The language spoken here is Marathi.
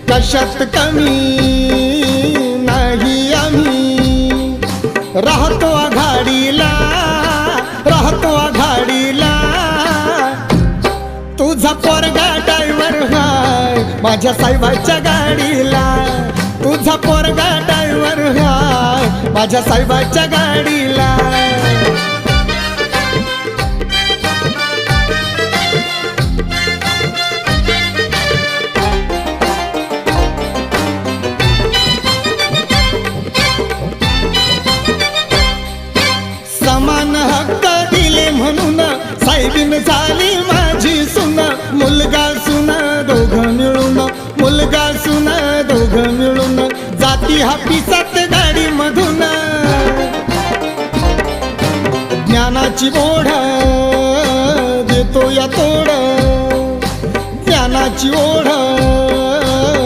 कशात कमी नाही आम्ही, राहतो आघाडीला, राहतो आघाडीला. तुझा पोरगा ड्रायव्हर हाय माझ्या साहेबाच्या गाडीला, तुझा पोरगा ड्रायव्हर हाय माझ्या साहेबाच्या गाडीला. समान हक्क दिले म्हणून साहेबीन झाली माझी सुन, मुलगा सुन दोघं मिळून, मुलगा सुन दोघं मिळून. जाती हापिसात गाडी मधून, ज्ञानाची ओढ देतो या तोड, ज्ञानाची ओढ